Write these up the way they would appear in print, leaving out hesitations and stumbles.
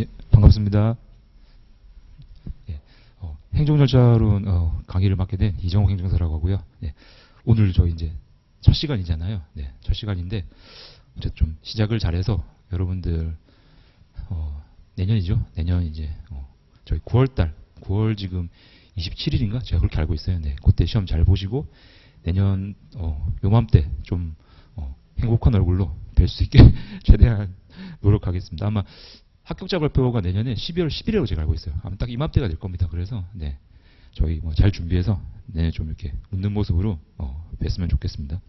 예, 반갑습니다. 예, 행정절차론 강의를 맡게 된 이정욱 행정사라고 하고요. 예, 오늘 저희 이제 첫 시간이잖아요. 네, 첫 시간인데 이제 좀 시작을 잘해서 여러분들 내년이죠. 내년 이제 저희 9월달, 9월 지금 27일인가 제가 그렇게 알고 있어요. 네, 그때 시험 잘 보시고 내년 요맘때 좀 행복한 얼굴로 뵐 수 있게 최대한 노력하겠습니다. 아마 합격자 발표가 내년에 12월 11일로 제가 알고 있어요. 아마 딱 이맘때가 될 겁니다. 그래서 네, 저희 뭐 잘 준비해서 내년 좀 이렇게 웃는 모습으로 뵀으면 좋겠습니다.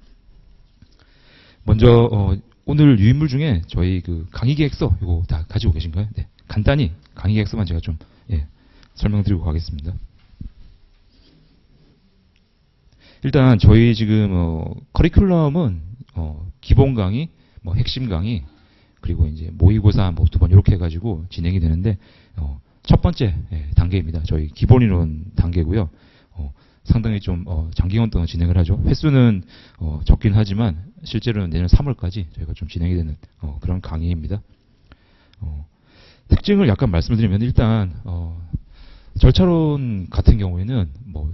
먼저 오늘 유인물 중에 저희 그 강의 계획서 이거 다 가지고 계신가요? 네, 간단히 강의 계획서만 제가 좀 설명드리고 가겠습니다. 일단 저희 지금 커리큘럼은 기본 강의, 뭐 핵심 강의, 그리고 이제 모의고사 뭐 2번 이렇게 해가지고 진행이 되는데 첫 번째 단계입니다. 저희 기본이론 단계고요. 상당히 좀 장기간 동안 진행을 하죠. 횟수는 적긴 하지만 실제로는 내년 3월까지 저희가 좀 진행이 되는 그런 강의입니다. 특징을 약간 말씀을 드리면 일단 절차론 같은 경우에는 뭐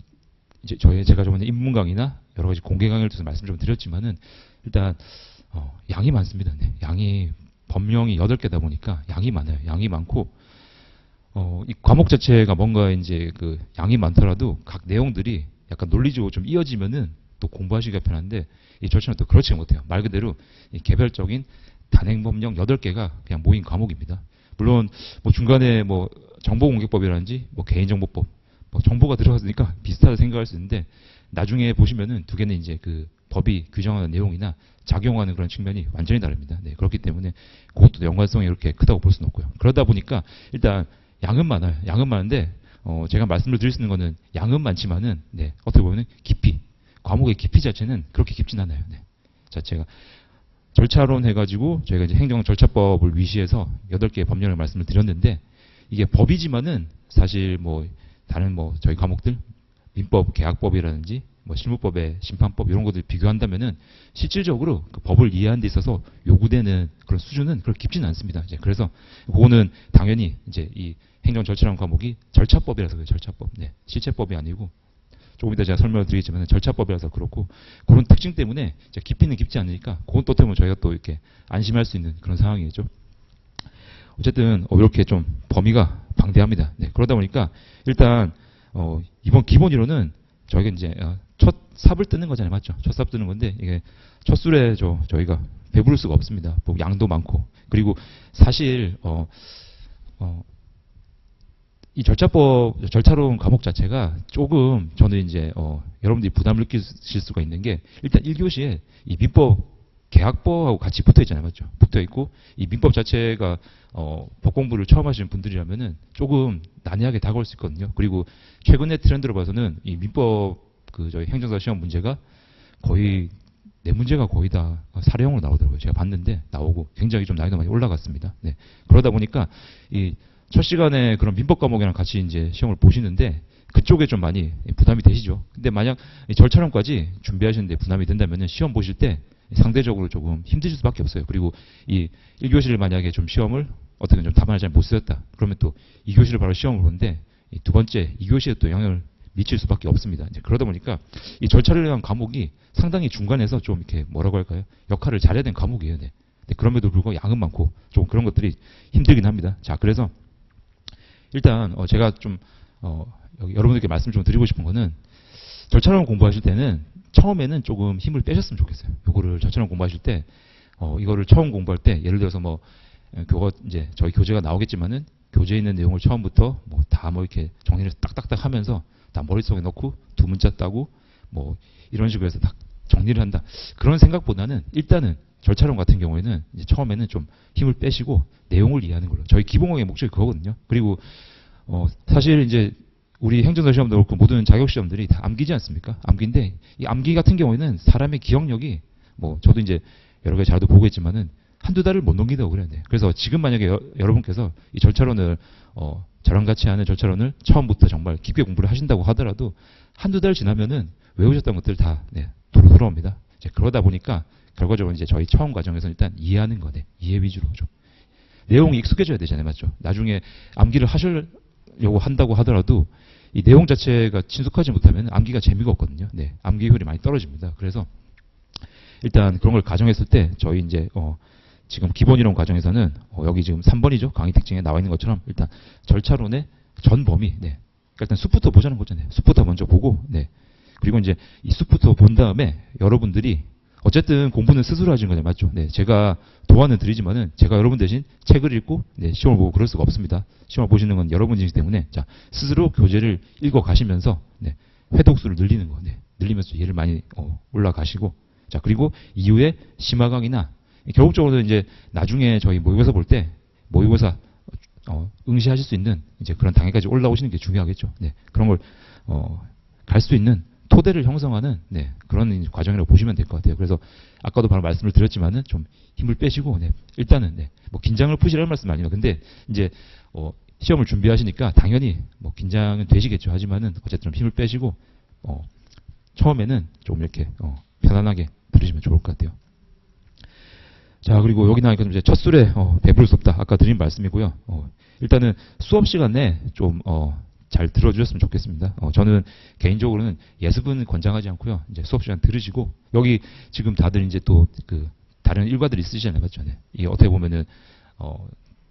이제 제가 저번에 인문 강의나 여러 가지 공개 강의를 통해서 말씀 좀 드렸지만은 일단 양이 많습니다. 네. 양이 법령이 8개다 보니까 양이 많아요. 양이 많고 이 과목 자체가 뭔가 이제 그 양이 많더라도 각 내용들이 약간 논리적으로 좀 이어지면은 또 공부하시기가 편한데 이 절차는 또 그렇지 못해요. 말 그대로 이 개별적인 단행 법령 8개가 그냥 모인 과목입니다. 물론 뭐 중간에 뭐 정보공개법이라든지 뭐 개인정보법 뭐 정보가 들어갔으니까 비슷하다 생각할 수 있는데 나중에 보시면은 두 개는 이제 그 법이 규정하는 내용이나 작용하는 그런 측면이 완전히 다릅니다. 네, 그렇기 때문에 그것도 연관성이 이렇게 크다고 볼 수는 없고요. 그러다 보니까 일단 양은 많아요. 양은 많은데 제가 말씀을 드릴 수 있는 거는 양은 많지만은 네, 어떻게 보면 깊이 과목의 깊이 자체는 그렇게 깊진 않아요. 네. 자체가 절차론 해가지고 저희가 이제 행정절차법을 위시해서 8개의 법령을 말씀을 드렸는데 이게 법이지만은 사실 뭐 다른 뭐 저희 과목들 민법, 계약법이라든지 뭐 실무법의 심판법 이런 것들 비교한다면은 실질적으로 그 법을 이해하는 데 있어서 요구되는 그런 수준은 그렇게 깊지는 않습니다. 이제 그래서 그거는 당연히 이제 이 행정절차라는 과목이 절차법이라서 그래요. 절차법. 네. 실체법이 아니고 조금 이따 제가 설명을 드리겠지만 절차법이라서 그렇고 그런 특징 때문에 깊이는 깊지 않으니까 그건 또 때문에 저희가 또 이렇게 안심할 수 있는 그런 상황이죠. 어쨌든 이렇게 좀 범위가 방대합니다. 네. 그러다 보니까 일단 이번 기본이론은 저희가 이제 첫 삽을 뜨는 거잖아요. 맞죠? 첫 삽 뜨는 건데 이게 첫 술에 저희가 배부를 수가 없습니다. 뭐 양도 많고 그리고 사실 이 절차론 과목 자체가 조금 저는 이제 여러분들이 부담을 느끼실 수가 있는 게 일단 1교시에 이 민법 계약법하고 같이 붙어 있잖아요. 맞죠? 붙어 있고 이 민법 자체가 법 공부를 처음 하시는 분들이라면은 조금 난해하게 다가올 수 있거든요. 그리고 최근의 트렌드로 봐서는 이 민법 그 저희 행정사 시험 문제가 거의 네 문제가 거의 다 사례형으로 나오더라고요. 제가 봤는데 나오고 굉장히 좀 난이도 많이 올라갔습니다. 네. 그러다 보니까 이 첫 시간에 그런 민법 과목이랑 같이 이제 시험을 보시는데 그쪽에 좀 많이 부담이 되시죠. 근데 만약 절차론까지 준비하시는데 부담이 된다면은 시험 보실 때 상대적으로 조금 힘드실 수밖에 없어요. 그리고 이 1교시를 만약에 좀 시험을 어떻게 좀 답안을 잘 못 쓰였다. 그러면 또 2교시를 바로 시험을 보는데 이 두 번째 2교시에 또 영향을 미칠 수밖에 없습니다. 이제 그러다 보니까 이 절차를 위한 과목이 상당히 중간에서 좀 이렇게 뭐라고 할까요? 역할을 잘해야 되는 과목이에요. 네. 근데 그럼에도 불구하고 양은 많고 좀 그런 것들이 힘들긴 합니다. 자, 그래서 일단 제가 좀 여러분들께 말씀 좀 드리고 싶은 거는 절차론 공부하실 때는 처음에는 조금 힘을 빼셨으면 좋겠어요. 요거를 절차론 공부하실 때 이거를 처음 공부할 때 예를 들어서 뭐 그거 이제 저희 교재가 나오겠지만은 교재에 있는 내용을 처음부터 뭐 다 뭐 이렇게 정리를 딱딱딱 하면서 다 머릿속에 넣고 두 문자 따고 뭐 이런 식으로 해서 딱 정리를 한다. 그런 생각보다는 일단은 절차론 같은 경우에는 이제 처음에는 좀 힘을 빼시고 내용을 이해하는 걸로. 저희 기본공의 목적이 그거거든요. 그리고 사실 이제 우리 행정사 시험도 그렇고 모든 자격 시험들이 다 암기지 않습니까? 암기인데 이 암기 같은 경우에는 사람의 기억력이 뭐 저도 이제 여러 가지 자료도 보고 있지만은 한두 달을 못 넘긴다고 그래야 돼. 그래서 지금 만약에 여러분께서 이 절차론을 저랑 같이 하는 절차론을 처음부터 정말 깊게 공부를 하신다고 하더라도 한두 달 지나면은 외우셨던 것들 다 도로 돌아옵니다. 이제 그러다 보니까 결과적으로 이제 저희 처음 과정에서 일단 이해하는 거네. 이해 위주로 좀. 내용이 익숙해져야 되잖아요. 맞죠? 나중에 암기를 하시려고 한다고 하더라도 이 내용 자체가 친숙하지 못하면 암기가 재미가 없거든요. 네. 암기 효율이 많이 떨어집니다. 그래서 일단 그런 걸 가정했을 때 저희 이제 지금 기본 이론 과정에서는 여기 지금 3번이죠. 강의 특징에 나와 있는 것처럼 일단 절차론의 전 범위. 네. 그러니까 일단 숲부터 보자는 거잖아요. 숲부터 먼저 보고, 네. 그리고 이제 이 숲부터 본 다음에 여러분들이 어쨌든 공부는 스스로 하시는 거잖아요. 맞죠? 네. 제가 도안은 드리지만은 제가 여러분 대신 책을 읽고, 네. 시험을 보고 그럴 수가 없습니다. 시험을 보시는 건 여러분이기 때문에 자, 스스로 교재를 읽어 가시면서, 네. 회독수를 늘리는 거, 네. 늘리면서 얘를 많이 올라가시고, 자, 그리고 이후에 심화강의나 결국적으로는 이제 나중에 저희 모의고사 볼 때 모의고사 응시하실 수 있는 이제 그런 단계까지 올라오시는 게 중요하겠죠. 네. 그런 걸 갈 수 있는 토대를 형성하는 네, 그런 과정이라고 보시면 될 것 같아요. 그래서 아까도 바로 말씀을 드렸지만은 좀 힘을 빼시고 네, 일단은 네, 뭐 긴장을 푸시라는 말씀 아니에요. 근데 이제 시험을 준비하시니까 당연히 뭐 긴장은 되시겠죠. 하지만은 어쨌든 좀 힘을 빼시고 처음에는 좀 이렇게 편안하게 들으시면 좋을 것 같아요. 자, 그리고 여기 나니까 이제 첫 술에 배부를 수 없다. 아까 드린 말씀이고요. 일단은 수업 시간에 좀 잘 들어주셨으면 좋겠습니다. 저는 개인적으로는 예습은 권장하지 않고요. 이제 수업 시간 들으시고 여기 지금 다들 이제 또 그 다른 일과들이 있으시잖아요, 맞죠? 네. 이게 어떻게 보면은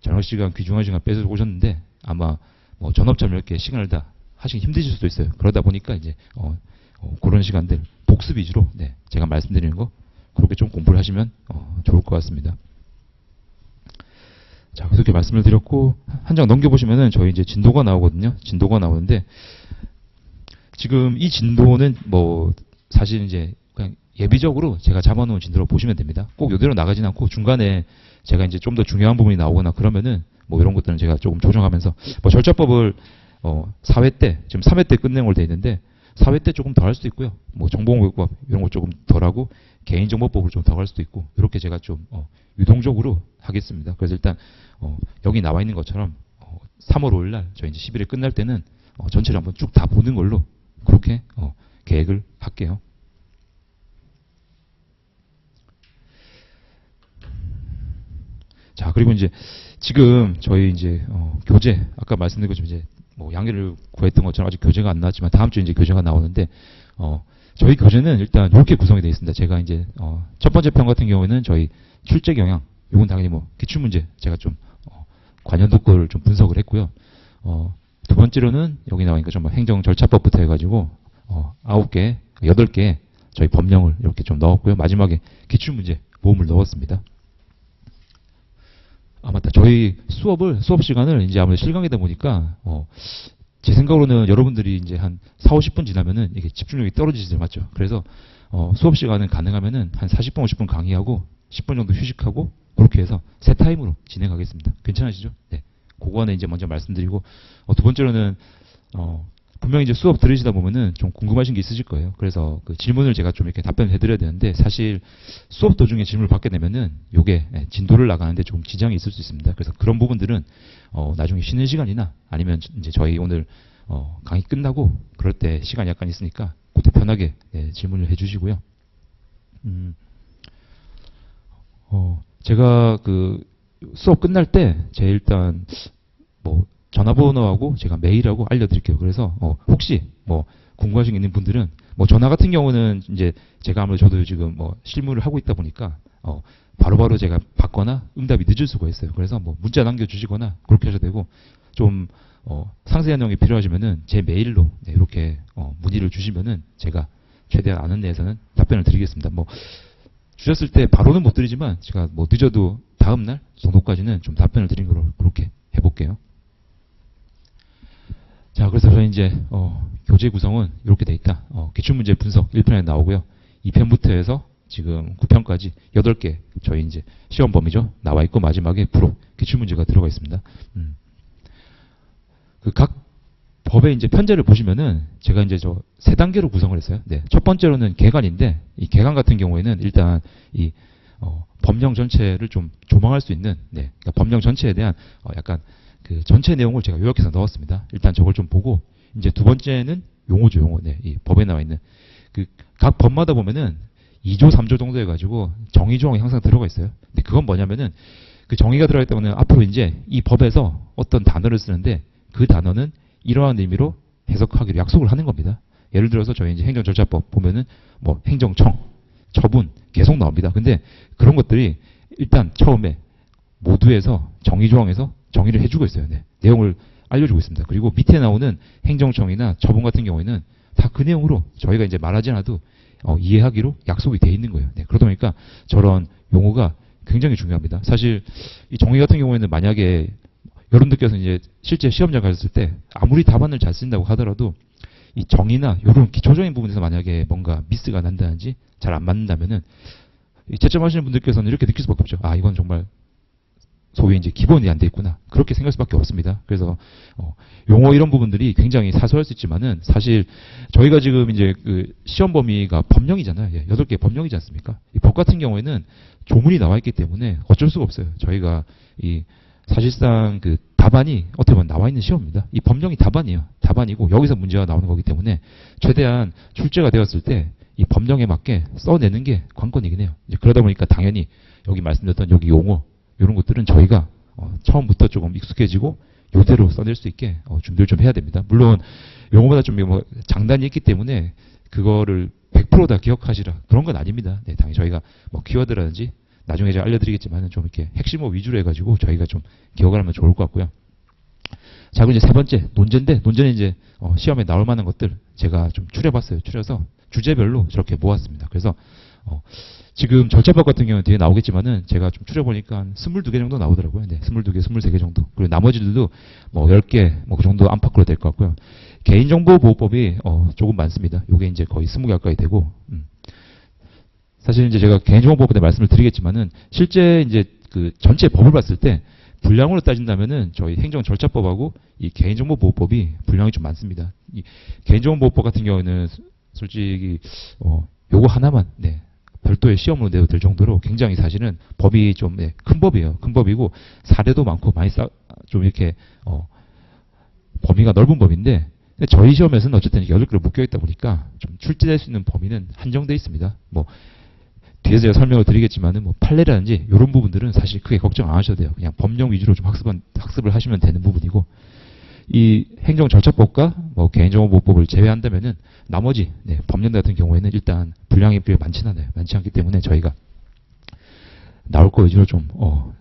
저녁 시간, 귀중한 시간 뺏어 오셨는데 아마 뭐 전업처럼 이렇게 시간을 다 하시기 힘드실 수도 있어요. 그러다 보니까 이제 그런 시간들 복습 위주로 네, 제가 말씀드리는 거 그렇게 좀 공부를 하시면 좋을 것 같습니다. 자, 그렇게 말씀을 드렸고 한 장 넘겨보시면은 저희 이제 진도가 나오거든요. 진도가 나오는데 지금 이 진도는 뭐 사실 이제 그냥 예비적으로 제가 잡아놓은 진도로 보시면 됩니다. 꼭 이대로 나가진 않고 중간에 제가 이제 좀 더 중요한 부분이 나오거나 그러면은 뭐 이런 것들은 제가 조금 조정하면서 뭐 절차법을 4회 때 지금 3회 때 끝낸 걸로 돼 있는데 4회 때 조금 더 할 수도 있고요. 뭐 정보공개법 이런 거 조금 덜 하고 개인정보법을 좀 더 할 수도 있고 이렇게 제가 좀 유동적으로 하겠습니다. 그래서 일단 여기 나와 있는 것처럼 3월 5일 날 저희 이제 10일에 끝날 때는 전체를 한번 쭉 다 보는 걸로 그렇게 계획을 할게요. 자, 그리고 이제 지금 저희 이제 교재 아까 말씀드린 것처럼 이제 뭐 양해를 구했던 것처럼 아직 교재가 안 나왔지만 다음 주에 이제 교재가 나오는데 저희 교재는 일단 이렇게 구성이 되어 있습니다. 제가 이제 첫 번째 편 같은 경우에는 저희 출제 경향 이건 당연히 뭐 기출 문제 제가 좀 관련도 거를 좀 분석을 했고요. 두 번째로는 여기 나오니까 좀 행정 절차법부터 해가지고 9개, 8개 저희 법령을 이렇게 좀 넣었고요. 마지막에 기출 문제 모음을 넣었습니다. 맞다. 저희 수업 시간을 이제 아무래도 실강이다 보니까, 제 생각으로는 여러분들이 이제 한 4, 50분 지나면은 이게 집중력이 떨어지시죠. 맞죠? 그래서, 수업 시간은 가능하면은 한 40분, 50분 강의하고 10분 정도 휴식하고 그렇게 해서 세 타임으로 진행하겠습니다. 괜찮으시죠? 네. 그거는 이제 먼저 말씀드리고, 두 번째로는, 분명히 이제 수업 들으시다 보면은 좀 궁금하신 게 있으실 거예요. 그래서 그 질문을 제가 좀 이렇게 답변을 해드려야 되는데 사실 수업 도중에 질문을 받게 되면은 요게 진도를 나가는데 조금 지장이 있을 수 있습니다. 그래서 그런 부분들은 나중에 쉬는 시간이나 아니면 이제 저희 오늘 강의 끝나고 그럴 때 시간이 약간 있으니까 그때 편하게 질문을 해주시고요. 제가 그 수업 끝날 때 제 일단 뭐 전화번호하고 제가 메일하고 알려드릴게요. 그래서 혹시 뭐 궁금하신 게 있는 분들은 뭐 전화 같은 경우는 이제 제가 아무래도 저도 지금 뭐 실무를 하고 있다 보니까 바로바로 제가 받거나 응답이 늦을 수가 있어요. 그래서 뭐 문자 남겨주시거나 그렇게 하셔도 되고 좀 상세한 내용이 필요하시면은 제 메일로 이렇게 문의를 주시면은 제가 최대한 아는 내에서는 답변을 드리겠습니다. 뭐 주셨을 때 바로는 못 드리지만 제가 뭐 늦어도 다음 날 정도까지는 좀 답변을 드린 거로 그렇게 해볼게요. 자, 그래서 저희 이제 교재 구성은 이렇게 돼 있다. 기출문제 분석 1편에 나오고요. 2편부터 해서 지금 9편까지 8개 저희 이제 시험 범위죠. 나와 있고 마지막에 부록 기출문제가 들어가 있습니다. 그 각 법의 이제 편제를 보시면은 제가 이제 저 세 단계로 구성을 했어요. 네. 첫 번째로는 개관인데 이 개관 같은 경우에는 일단 이 법령 전체를 좀 조망할 수 있는 그러니까 법령 전체에 대한 약간 그 전체 내용을 제가 요약해서 넣었습니다. 일단 저걸 좀 보고 이제 두 번째는 용어죠, 용어. 이 법에 나와 있는 그 각 법마다 보면은 2조, 3조 정도 해가지고 정의 조항이 항상 들어가 있어요. 근데 그건 뭐냐면은 그 정의가 들어가기 때문에 앞으로 이제 이 법에서 어떤 단어를 쓰는데 그 단어는 이러한 의미로 해석하기로 약속을 하는 겁니다. 예를 들어서 저희 이제 행정절차법 보면은 뭐 행정청, 처분 계속 나옵니다. 근데 그런 것들이 일단 처음에 모두에서 정의조항에서 정의를 해주고 있어요. 네. 내용을 알려주고 있습니다. 그리고 밑에 나오는 행정청이나 처분 같은 경우에는 다 그 내용으로 저희가 이제 말하지 않아도 이해하기로 약속이 돼 있는 거예요. 네. 그러다 보니까 저런 용어가 굉장히 중요합니다. 사실 이 정의 같은 경우에는 만약에 여러분들께서 이제 실제 시험장 갔을 때 아무리 답안을 잘 쓴다고 하더라도 이 정의나 이런 기초적인 부분에서 만약에 뭔가 미스가 난다든지 잘 안 맞는다면은 채점하시는 분들께서는 이렇게 느낄 수밖에 없죠. 아, 이건 정말 소위 이제 기본이 안 돼 있구나. 그렇게 생각할 수밖에 없습니다. 그래서 용어 이런 부분들이 굉장히 사소할 수 있지만은 사실 저희가 지금 이제 그 시험 범위가 법령이잖아요. 예, 8개 법령이지 않습니까? 이 법 같은 경우에는 조문이 나와 있기 때문에 어쩔 수가 없어요. 저희가 이 사실상 그 답안이 어떻게 보면 나와 있는 시험입니다. 이 법령이 답안이에요. 답안이고 여기서 문제가 나오는 거기 때문에 최대한 출제가 되었을 때 이 법령에 맞게 써내는 게 관건이긴 해요. 이제 그러다 보니까 당연히 여기 말씀드렸던 여기 용어 이런 것들은 저희가 처음부터 조금 익숙해지고 요대로 써낼 수 있게 준비를 좀 해야 됩니다. 물론 용어마다 좀 뭐 장단이 있기 때문에 그거를 100%다 기억하시라 그런 건 아닙니다. 네, 당연히 저희가 뭐 키워드라든지 나중에 제가 알려드리겠지만 좀 이렇게 핵심어 위주로 해가지고 저희가 좀 기억을 하면 좋을 것 같고요. 자, 그럼 이제 세 번째 논제인데 논제는 이제 시험에 나올 만한 것들 제가 좀 추려봤어요. 추려서 주제별로 저렇게 모았습니다. 그래서 지금 절차법 같은 경우는 뒤에 나오겠지만은 제가 좀 추려보니까 한 22개 정도 나오더라고요. 네, 22개, 23개 정도. 그리고 나머지들도 뭐 10개 뭐 그 정도 안팎으로 될 것 같고요. 개인정보보호법이 조금 많습니다. 요게 이제 거의 20개 가까이 되고 사실 이제 제가 개인정보보호법에 대해 말씀을 드리겠지만은 실제 이제 그 전체 법을 봤을 때 분량으로 따진다면은 저희 행정절차법하고 이 개인정보보호법이 분량이 좀 많습니다. 이 개인정보보호법 같은 경우는 솔직히 요거 하나만 네, 별도의 시험으로 내도 될 정도로 굉장히 사실은 법이 좀 큰 법이에요. 큰 법이고 사례도 많고 많이 좀 이렇게 범위가 넓은 법인데 저희 시험에서는 어쨌든 8개로 묶여 있다 보니까 좀 출제될 수 있는 범위는 한정돼 있습니다. 뭐 뒤에서 제가 설명을 드리겠지만은 뭐 판례라든지 이런 부분들은 사실 크게 걱정 안 하셔도 돼요. 그냥 법령 위주로 좀 학습을 하시면 되는 부분이고 이 행정절차법과 뭐 개인정보보호법을 제외한다면은 나머지 법령들 같은 경우에는 일단 분량이 많지는 않아요. 많지 않기 때문에 저희가 나올 거 위주로 좀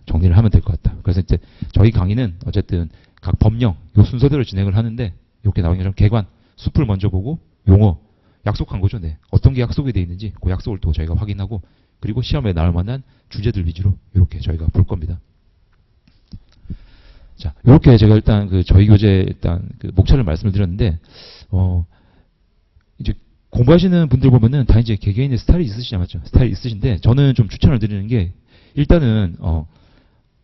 정리를 하면 될 것 같다. 그래서 이제 저희 강의는 어쨌든 각 법령 요 순서대로 진행을 하는데 이렇게 나오는 것처럼 개관, 숲을 먼저 보고 용어 약속한 거죠. 네. 어떤 게 약속이 되어 있는지 그 약속을 또 저희가 확인하고 그리고 시험에 나올 만한 주제들 위주로 이렇게 저희가 볼 겁니다. 자, 이렇게 제가 일단 그 저희 교재 일단 그 목차를 말씀을 드렸는데 이제 공부하시는 분들 보면은 다 이제 개개인의 스타일이 있으시죠, 맞죠? 스타일이 있으신데 저는 좀 추천을 드리는 게 일단은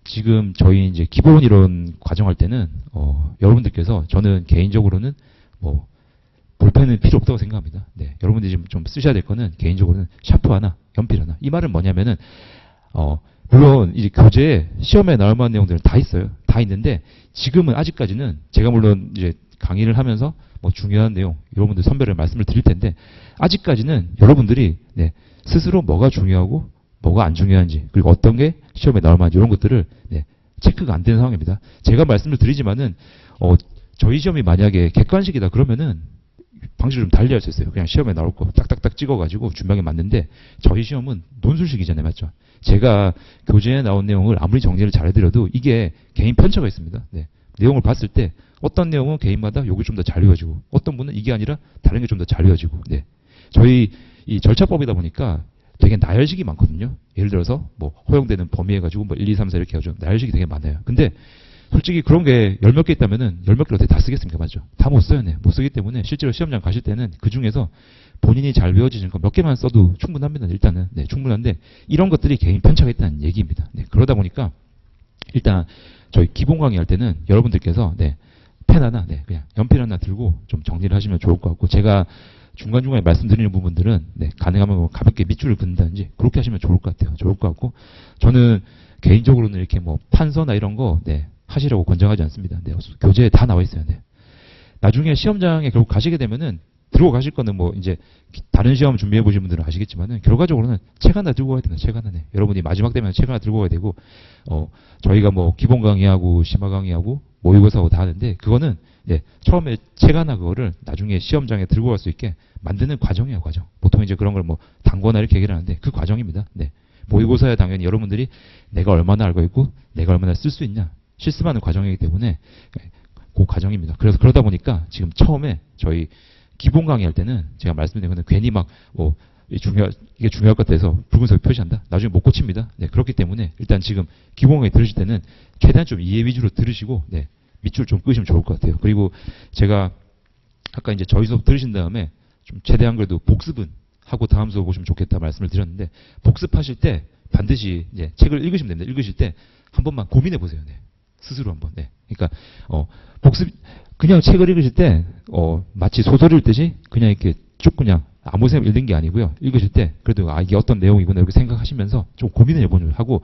지금 저희 이제 기본 이론 과정할 때는 여러분들께서 저는 개인적으로는 뭐 볼펜은 필요 없다고 생각합니다. 네, 여러분들이 좀 쓰셔야 될 거는 개인적으로는 샤프 하나, 연필 하나. 이 말은 뭐냐면은 물론 이제 교재에 시험에 나올 만한 내용들은 다 있어요. 다 있는데 지금은 아직까지는 제가 물론 이제 강의를 하면서 뭐 중요한 내용 여러분들 선별을 말씀을 드릴 텐데 아직까지는 여러분들이 스스로 뭐가 중요하고 뭐가 안 중요한지 그리고 어떤 게 시험에 나올 만한지 이런 것들을 체크가 안 되는 상황입니다. 제가 말씀을 드리지만은 저희 시험이 만약에 객관식이다 그러면은 방식을 좀 달리 할 수 있어요. 그냥 시험에 나올 거 딱딱딱 찍어가지고 준비하게 맞는데 저희 시험은 논술식이잖아요. 맞죠? 제가 교재에 나온 내용을 아무리 정리를 잘 해드려도 이게 개인 편차가 있습니다. 네. 내용을 봤을 때 어떤 내용은 개인마다 요게 좀 더 잘 이어지고 어떤 분은 이게 아니라 다른 게 좀 더 잘 이어지고 네. 저희 이 절차법이다 보니까 되게 나열식이 많거든요. 예를 들어서 뭐 허용되는 범위 해가지고 뭐 1, 2, 3, 4 이렇게 해가지고 나열식이 되게 많아요. 근데 솔직히 그런 게 10몇 개 있다면은 10몇 개를 어떻게 다 쓰겠습니까? 맞죠? 다 못 써요. 네. 못 쓰기 때문에 실제로 시험장 가실 때는 그 중에서 본인이 잘 외워지는 거 몇 개만 써도 충분합니다. 일단은. 네, 충분한데 이런 것들이 개인 편차가 있다는 얘기입니다. 네, 그러다 보니까 일단 저희 기본 강의 할 때는 여러분들께서 펜 하나, 그냥 연필 하나 들고 좀 정리를 하시면 좋을 것 같고 제가 중간중간에 말씀드리는 부분들은 가능하면 뭐 가볍게 밑줄을 긋는다든지 그렇게 하시면 좋을 것 같아요. 좋을 것 같고 저는 개인적으로는 이렇게 뭐 판서나 이런 거 하시라고 권장하지 않습니다. 교재에 다 나와 있어요. 나중에 시험장에 결국 가시게 되면은 들어가실 거는 뭐 이제 다른 시험 준비해 보신 분들은 아시겠지만은 결과적으로는 책 하나 들고 가야 됩니다. 책 하나네. 여러분이 마지막 되면 책 하나 들고 가야 되고 저희가 뭐 기본 강의하고 심화 강의하고 모의고사하고 다 하는데 그거는 처음에 책 하나 그거를 나중에 시험장에 들고 갈 수 있게 만드는 과정이에요, 과정. 보통 이제 그런 걸 뭐 단거나 이렇게 얘기를 하는데 그 과정입니다. 모의고사에 당연히 여러분들이 내가 얼마나 알고 있고 내가 얼마나 쓸 수 있냐 실습하는 과정이기 때문에 그 과정입니다. 그래서 그러다 보니까 지금 처음에 저희 기본 강의할 때는 제가 말씀드린 거는 괜히 막 이게 중요할 것 같아서 붉은색 표시한다. 나중에 못 고칩니다. 그렇기 때문에 일단 지금 기본 강의 들으실 때는 최대한 좀 이해 위주로 들으시고 밑줄 좀 끄시면 좋을 것 같아요. 그리고 제가 아까 이제 저희 수업 들으신 다음에 좀 최대한 그래도 복습은 하고 다음 수업 보시면 좋겠다 말씀을 드렸는데 복습하실 때 반드시 이제 책을 읽으시면 됩니다. 읽으실 때 한 번만 고민해 보세요. 스스로 한번. 그러니까 복습 그냥 책을 읽으실 때 마치 소설 읽듯이 그냥 이렇게 쭉 그냥 아무 생각 읽는 게 아니고요. 읽으실 때 그래도 이게 어떤 내용이구나 이렇게 생각하시면서 좀 고민을 해보는 하고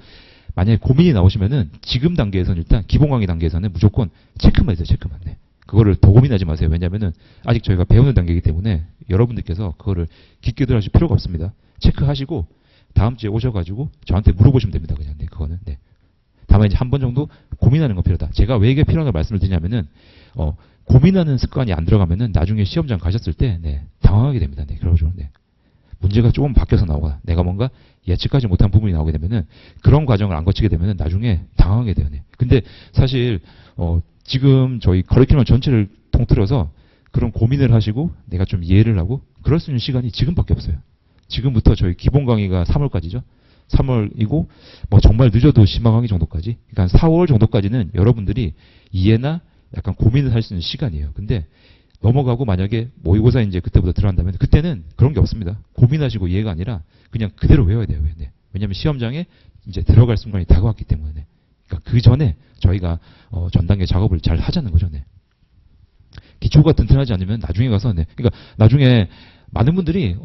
만약에 고민이 나오시면은 지금 단계에서는 일단 기본 강의 단계에서는 무조건 체크만 해주세요. 체크만. 그거를 더 고민하지 마세요. 왜냐면은 아직 저희가 배우는 단계이기 때문에 여러분들께서 그거를 깊게 들어가실 필요가 없습니다. 체크하시고 다음 주에 오셔가지고 저한테 물어보시면 됩니다. 그냥 그거는. 다만 이제 한 번 정도 고민하는 건 필요하다. 제가 왜 이게 필요한가 말씀을 드리냐면은 고민하는 습관이 안 들어가면은 나중에 시험장 가셨을 때 당황하게 됩니다. 그러죠. 문제가 조금 바뀌어서 나오거나 내가 뭔가 예측하지 못한 부분이 나오게 되면은 그런 과정을 안 거치게 되면은 나중에 당황하게 돼요. 근데 사실 지금 저희 커리큘럼 전체를 통틀어서 그런 고민을 하시고 내가 좀 이해를 하고 그럴 수 있는 시간이 지금밖에 없어요. 지금부터 저희 기본 강의가 3월까지죠. 3월이고 뭐 정말 늦어도 심화 강의 정도까지. 그러니까 4월 정도까지는 여러분들이 이해나 약간 고민을 할 수 있는 시간이에요. 근데 넘어가고 만약에 모의고사 이제 그때부터 들어간다면 그때는 그런 게 없습니다. 고민하시고 이해가 아니라 그냥 그대로 외워야 돼요. 왜냐하면 시험장에 이제 들어갈 순간이 다가왔기 때문에. 그러니까 그 전에 저희가 전 단계 작업을 잘 하자는 거죠. 기초가 튼튼하지 않으면 나중에 가서 그러니까 나중에 많은 분들이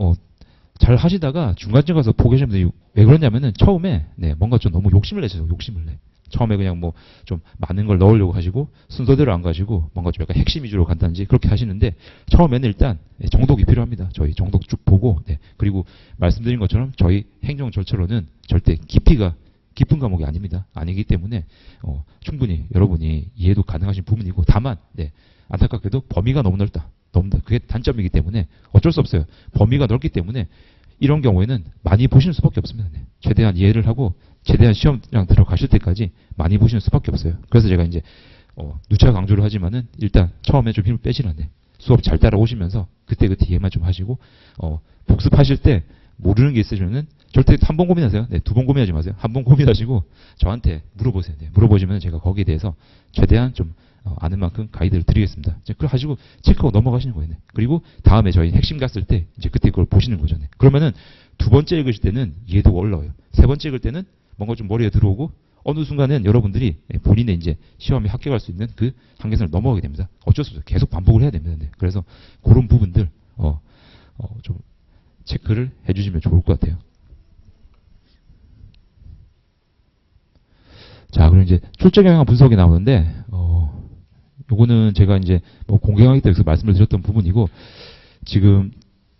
잘 하시다가 중간쯤 가서 포기하시는 분들이 왜 그러냐면은 처음에 뭔가 좀 너무 욕심을 내셔서 욕심을 내. 처음에 그냥 뭐 좀 많은 걸 넣으려고 하시고 순서대로 안 가시고 뭔가 좀 약간 핵심 위주로 간다든지 그렇게 하시는데 처음에는 일단 정독이 필요합니다. 저희 정독 쭉 보고 그리고 말씀드린 것처럼 저희 행정 절차로는 절대 깊이가 깊은 과목이 아닙니다. 아니기 때문에 충분히 여러분이 이해도 가능하신 부분이고 다만 안타깝게도 범위가 너무 넓다. 그게 단점이기 때문에 어쩔 수 없어요. 범위가 넓기 때문에 이런 경우에는 많이 보시는 수밖에 없습니다. 최대한 이해를 하고 최대한 시험장 들어가실 때까지 많이 보시는 수밖에 없어요. 그래서 제가 이제 누차 강조를 하지만은 일단 처음에 좀 힘을 빼시라네. 수업 잘 따라오시면서 그때그때 이해만 좀 하시고 복습하실 때 모르는 게 있으시면은 절대 한 번 고민하세요. 두 번 고민하지 마세요. 한 번 고민하시고 저한테 물어보세요. 물어보시면 제가 거기에 대해서 최대한 좀 아는 만큼 가이드를 드리겠습니다. 그걸 하시고 체크하고 넘어가시는 거예요. 그리고 다음에 저희 핵심 갔을 때 이제 그때 그걸 보시는 거죠. 그러면은 두 번째 읽으실 때는 이해도가 올라와요. 세 번째 읽을 때는 뭔가 좀 머리에 들어오고 어느 순간은 여러분들이 본인의 이제 시험에 합격할 수 있는 그 한계선을 넘어가게 됩니다. 어쩔 수 없어요. 계속 반복을 해야 됩니다. 그래서 그런 부분들 좀 체크를 해주시면 좋을 것 같아요. 자, 그럼 이제 출제 경향 분석이 나오는데 요거는 제가 이제 뭐 공개강의 때에서 말씀을 드렸던 부분이고 지금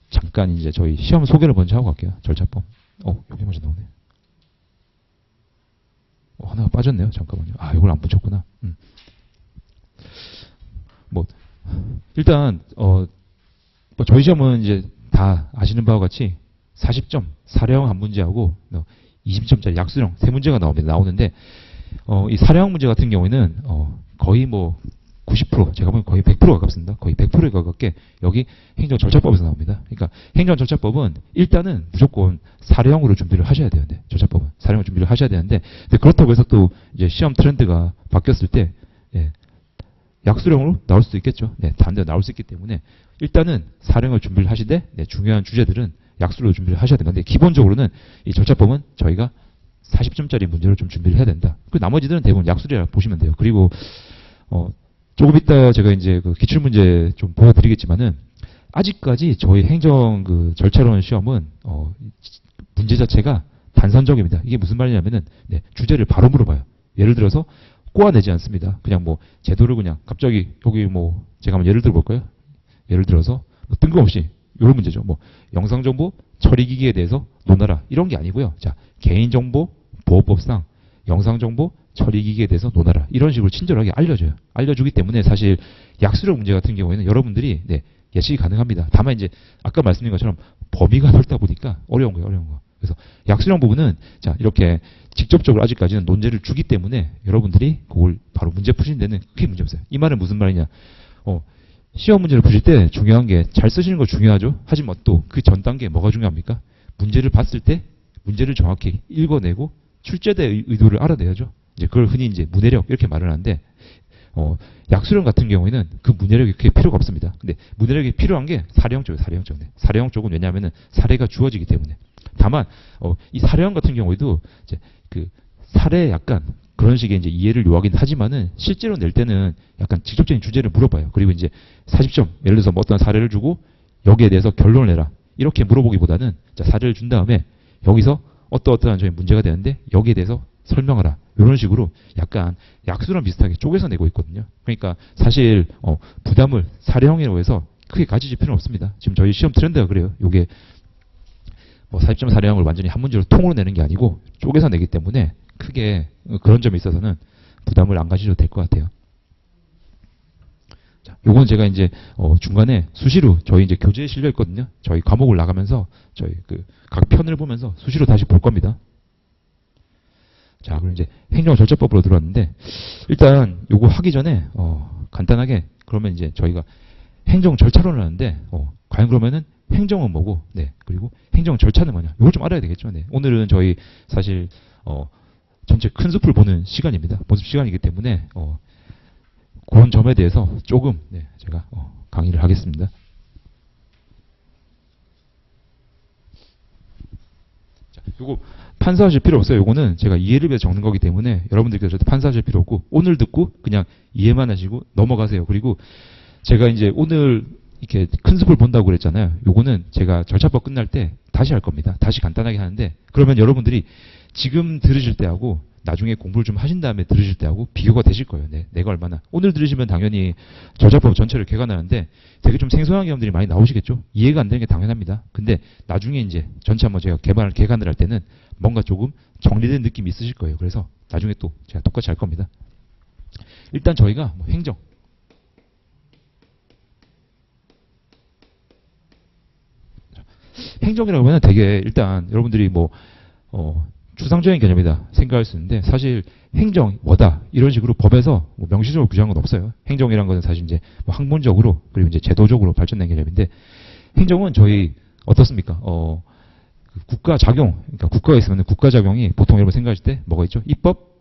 잠깐 이제 저희 시험 소개를 먼저 하고 갈게요. 절차법. 여기 먼저 나오네. 하나가 빠졌네요. 잠깐만요. 이걸 안 붙였구나. 뭐 일단 뭐 저희 시험은 이제 다 아시는 바와 같이 40점 사례형 한 문제하고 20점짜리 약수형 세 문제가 나오는데 이 사례형 문제 같은 경우에는 거의 뭐 90% 제가 보면 거의 100% 가깝습니다. 거의 100%에 가깝게 여기 행정절차법에서 나옵니다. 그러니까 행정절차법은 일단은 무조건 사례형으로 준비를 하셔야 돼요. 절차법은 사례형으로 준비를 하셔야 되는데 그렇다고 해서 또 이제 시험 트렌드가 바뀌었을 때 약수형으로 나올 수도 있겠죠. 다른 데 나올 수 있기 때문에 일단은 사례형을 준비를 하시되 중요한 주제들은 약수로 준비를 하셔야 되는데 기본적으로는 이 절차법은 저희가 40점짜리 문제로 좀 준비를 해야 된다. 그 나머지들은 대부분 약수리라 보시면 돼요. 그리고 조금 이따 제가 이제 그 기출문제 좀 보여드리겠지만은 아직까지 저희 행정 그 절차론 시험은 문제 자체가 단선적입니다. 이게 무슨 말이냐면은 주제를 바로 물어봐요. 예를 들어서 꼬아내지 않습니다. 그냥 뭐 제도를 그냥 갑자기 여기 뭐 제가 한번 예를 들어 볼까요? 예를 들어서 뭐 뜬금없이 이런 문제죠. 뭐 영상정보 처리기기에 대해서 논하라 이런 게 아니고요. 자, 개인정보 보호법상 영상정보 처리기기에 대해서 논하라 이런 식으로 친절하게 알려줘요. 알려주기 때문에 사실 약수령 문제 같은 경우에는 여러분들이 네, 예측이 가능합니다. 다만 이제 아까 말씀드린 것처럼 범위가 넓다 보니까 어려운 거예요. 어려운 거. 그래서 약수령 부분은 자 이렇게 직접적으로 아직까지는 논제를 주기 때문에 여러분들이 그걸 바로 문제 푸시는 데는 크게 문제 없어요. 이 말은 무슨 말이냐? 시험 문제를 푸실 때 중요한 게 잘 쓰시는 거 중요하죠. 하지만 또 그 전 단계에 뭐가 중요합니까? 문제를 봤을 때 문제를 정확히 읽어내고 출제자의 의도를 알아내야죠. 이제 그걸 흔히 이제 문해력 이렇게 말을 하는데 약수령 같은 경우에는 그 문해력이 그게 필요가 없습니다. 근데 문해력이 필요한 게 사례형 쪽이에요. 사례형 쪽. 사례형 쪽은 왜냐하면은 사례가 주어지기 때문에. 다만 이 사례형 같은 경우에도 이제 그 사례에 약간 그런 식의 이제 이해를 요하긴 하지만은 실제로 낼 때는 약간 직접적인 주제를 물어봐요. 그리고 이제 40점 예를 들어서 뭐 어떤 사례를 주고 여기에 대해서 결론을 내라 이렇게 물어보기보다는 자, 사례를 준 다음에 여기서 어떠어떠한 점이 문제가 되는데 여기에 대해서 설명하라 이런 식으로 약간 약수랑 비슷하게 쪼개서 내고 있거든요. 그러니까 사실 부담을 사례형이라고 해서 크게 가지실 필요는 없습니다. 지금 저희 시험 트렌드가 그래요. 요게 뭐 40점 사례형을 완전히 한 문제로 통으로 내는 게 아니고 쪼개서 내기 때문에 크게 그런 점에 있어서는 부담을 안 가지셔도 될 것 같아요. 자, 요건 제가 이제 중간에 수시로 저희 이제 교재에 실려 있거든요. 저희 과목을 나가면서 저희 그 각 편을 보면서 수시로 다시 볼 겁니다. 자, 그럼 이제 행정절차법으로 들어왔는데 일단 요거 하기 전에 간단하게 그러면 이제 저희가 행정 절차론을 하는데 과연 그러면은 행정은 뭐고, 네, 그리고 행정 절차는 뭐냐, 이걸 좀 알아야 되겠죠. 네, 오늘은 저희 사실 전체 큰 숲을 보는 시간입니다. 모습 시간이기 때문에 그런 점에 대해서 조금 네, 제가 강의를 하겠습니다. 자, 요거 판사하실 필요 없어요. 요거는 제가 이해를 위해서 적는 거기 때문에 여러분들께서 절대 판사하실 필요 없고 오늘 듣고 그냥 이해만 하시고 넘어가세요. 그리고 제가 이제 오늘 이렇게 큰 숲을 본다고 그랬잖아요. 요거는 제가 절차법 끝날 때 다시 할 겁니다. 다시 간단하게 하는데 그러면 여러분들이 지금 들으실 때하고 나중에 공부를 좀 하신 다음에 들으실 때하고 비교가 되실 거예요. 네, 내가 얼마나. 오늘 들으시면 당연히 절차법 전체를 개관하는데 되게 좀 생소한 개념들이 많이 나오시겠죠. 이해가 안 되는 게 당연합니다. 근데 나중에 이제 전체 한번 제가 개관을 할 때는 뭔가 조금 정리된 느낌이 있으실 거예요. 그래서 나중에 또 제가 똑같이 할 겁니다. 일단 저희가 뭐 행정. 행정이라고 하면 되게 일단 여러분들이 뭐 추상적인 개념이다 생각할 수 있는데 사실 행정 뭐다 이런 식으로 법에서 뭐 명시적으로 규정한 건 없어요. 행정이란 것은 사실 이제 뭐 학문적으로 그리고 이제 제도적으로 발전된 개념인데 행정은 저희 어떻습니까? 국가 작용, 그러니까 국가가 있으면 국가 작용이 보통 여러분 생각하실 때 뭐가 있죠? 입법,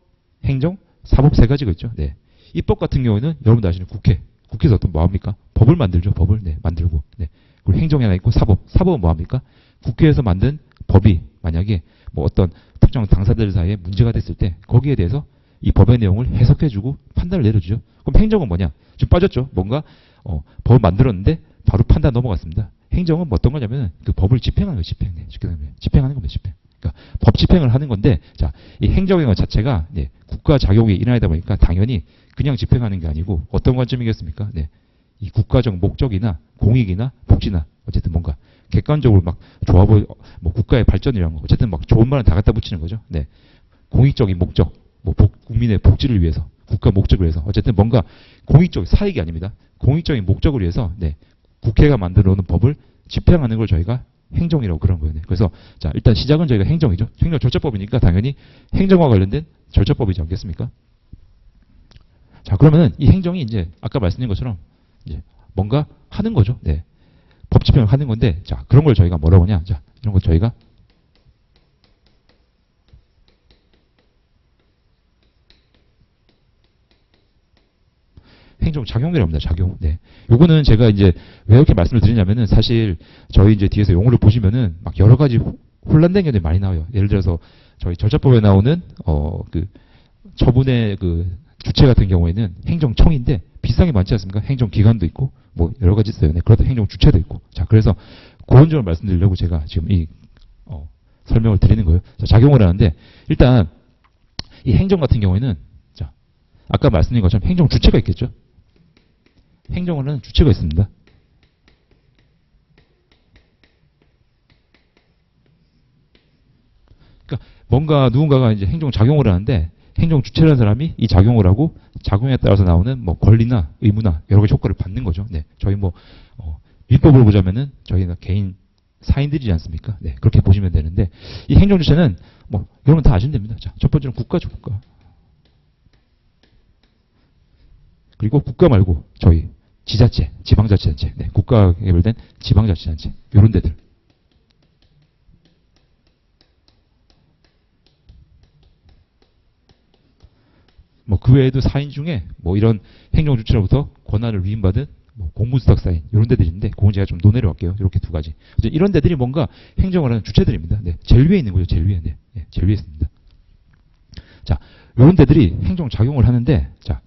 행정, 사법 세 가지가 있죠. 네. 입법 같은 경우에는 여러분들 아시는 국회에서 어떤 뭐 합니까? 법을 만들죠. 법을 네, 만들고. 네. 그리고 행정이 하나 있고 사법은 뭐 합니까? 국회에서 만든 법이 만약에 뭐 어떤 특정 당사자들 사이에 문제가 됐을 때 거기에 대해서 이 법의 내용을 해석해주고 판단을 내려주죠. 그럼 행정은 뭐냐? 지금 빠졌죠. 뭔가 법을 만들었는데 바로 판단 넘어갔습니다. 행정은 뭐 어떤 거냐면 그 법을 집행하는 거예요. 집행. 네, 집행하는 겁니다. 집행. 그러니까 법 집행을 하는 건데 자, 이 행정의 것 자체가 네, 국가 작용이 일어나다 보니까 당연히 그냥 집행하는 게 아니고 어떤 관점이겠습니까? 네. 이 국가적 목적이나 공익이나 복지나 어쨌든 뭔가 객관적으로 막 좋아 보이 뭐 국가의 발전이라는 거 어쨌든 막 좋은 말은 다 갖다 붙이는 거죠. 네. 공익적인 목적, 뭐 국민의 복지를 위해서, 국가 목적을 위해서 어쨌든 뭔가 공익적 사익이 아닙니다. 공익적인 목적을 위해서 네. 국회가 만들어 놓은 법을 집행하는 걸 저희가 행정이라고 그런 거예요. 네. 그래서 자, 일단 시작은 저희가 행정이죠. 행정 절차법이니까 당연히 행정과 관련된 절차법이지 않겠습니까? 자, 그러면은 이 행정이 이제 아까 말씀드린 것처럼 이제 뭔가 하는 거죠. 네. 법 집행을 하는 건데, 자, 그런 걸 저희가 뭐라고 하냐. 자, 이런 거 저희가 행정 작용이라고 합니다. 작용. 네. 요거는 제가 이제 왜 이렇게 말씀을 드리냐면은 사실 저희 이제 뒤에서 용어를 보시면은 막 여러 가지 혼란된 개념이 많이 나와요. 예를 들어서 저희 절차법에 나오는 그 처분의 그 주체 같은 경우에는 행정청인데 비슷한 게 많지 않습니까? 행정기관도 있고 뭐 여러 가지 있어요. 네. 그렇다 행정 주체도 있고. 자, 그래서 그런 점을 말씀드리려고 제가 지금 이 설명을 드리는 거예요. 자, 작용을 하는데 일단 이 행정 같은 경우에는 자, 아까 말씀드린 것처럼 행정 주체가 있겠죠. 행정을 하는 주체가 있습니다. 그러니까 뭔가 누군가가 이제 행정 작용을 하는데 행정 주체라는 사람이 이 작용을 하고 작용에 따라서 나오는 뭐 권리나 의무나 여러 가지 효과를 받는 거죠. 네, 저희 뭐 민법을 보자면은 저희가 개인 사인들이지 않습니까? 네, 그렇게 보시면 되는데 이 행정 주체는 뭐 여러분 다 아시면 됩니다. 자, 첫 번째는 국가죠, 국가. 그리고 국가 말고 저희 지자체, 지방자치단체, 네, 국가에 개별된 지방자치단체 이런 데들. 뭐 그 외에도 사인 중에 뭐 이런 행정 주체로부터 권한을 위임받은 뭐 공무수탁 사인 이런 데들인데 그건 제가 좀 논의를 할게요. 이렇게 두 가지. 이런 데들이 뭔가 행정을 하는 주체들입니다. 네, 제일 위에 있는 거죠. 제일 위에. 네, 네, 제일 위에 있습니다. 자, 이런 데들이 행정 작용을 하는데 자,